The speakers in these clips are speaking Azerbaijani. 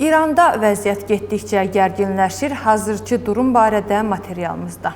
İranda vəziyyət getdikcə gərginləşir. Hazırki durum barədə materialımızda.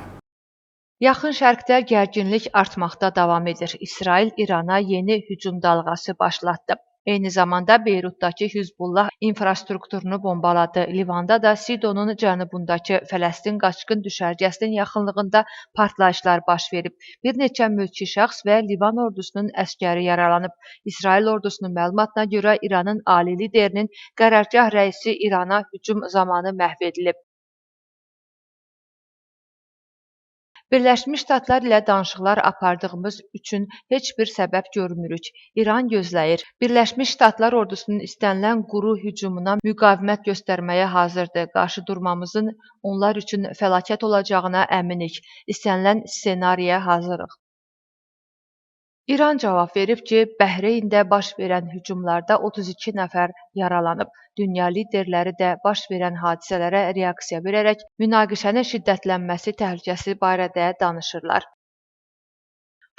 Yaxın Şərqdə gərginlik artmaqda davam edir. İsrail İrana yeni hücum dalğası başlatdı. Eyni zamanda Beyrutdakı Hizbullah infrastrukturunu bombaladı. Livanda da Sidonun cənubundakı Fələstin qaçqın düşərgəsinin yaxınlığında partlayışlar baş verib. Bir neçə mülki şəxs və Livan ordusunun əskəri yaralanıb. İsrail ordusunun məlumatına görə İranın ali liderinin qərargah rəisi İrana hücum zamanı məhv edilib. Birləşmiş Ştatlar ilə danışıqlar apardığımız üçün heç bir səbəb görmürük. İran gözləyir. Birləşmiş Ştatlar ordusunun istənilən quru hücumuna müqavimət göstərməyə hazırdır. Qarşı durmamızın onlar üçün fəlakət olacağına əminik. İstənilən ssenariyə hazırıq. İran cavab verib ki, Bəhreyndə baş verən hücumlarda 32 nəfər yaralanıb. Dünya liderləri də baş verən hadisələrə reaksiya verərək münaqişənin şiddətlənməsi təhlükəsi barədə danışırlar.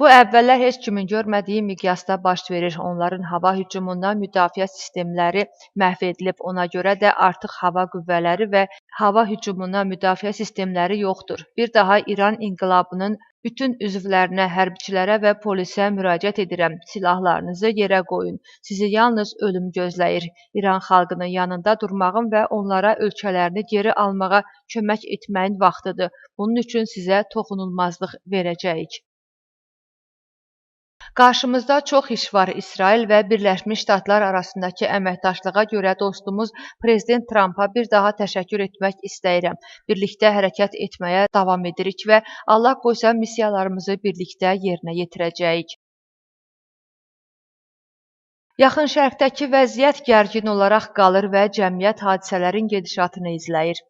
Bu əvvəllər heç kimin görmədiyi miqyasda baş verir. Onların hava hücumundan müdafiə sistemləri məhv edilib. Ona görə də artıq hava qüvvələri və hava hücumuna müdafiə sistemləri yoxdur. Bir daha İran inqilabının bütün üzvlərinə, hərbiçilərə və polisə müraciət edirəm. Silahlarınızı yerə qoyun. Sizi yalnız ölüm gözləyir. İran xalqının yanında durmağın və onlara ölkələrini geri almağa kömək etməyin vaxtıdır. Bunun üçün sizə toxunulmazlıq verəcəyik. Qarşımızda çox iş var. İsrail və Birləşmiş Ştatlar arasındakı əməkdaşlığa görə dostumuz Prezident Trampa bir daha təşəkkür etmək istəyirəm. Birlikdə hərəkət etməyə davam edirik və Allah qoysa missiyalarımızı birlikdə yerinə yetirəcəyik. Yaxın Şərqdəki vəziyyət gərgin olaraq qalır və cəmiyyət hadisələrin gedişatını izləyir.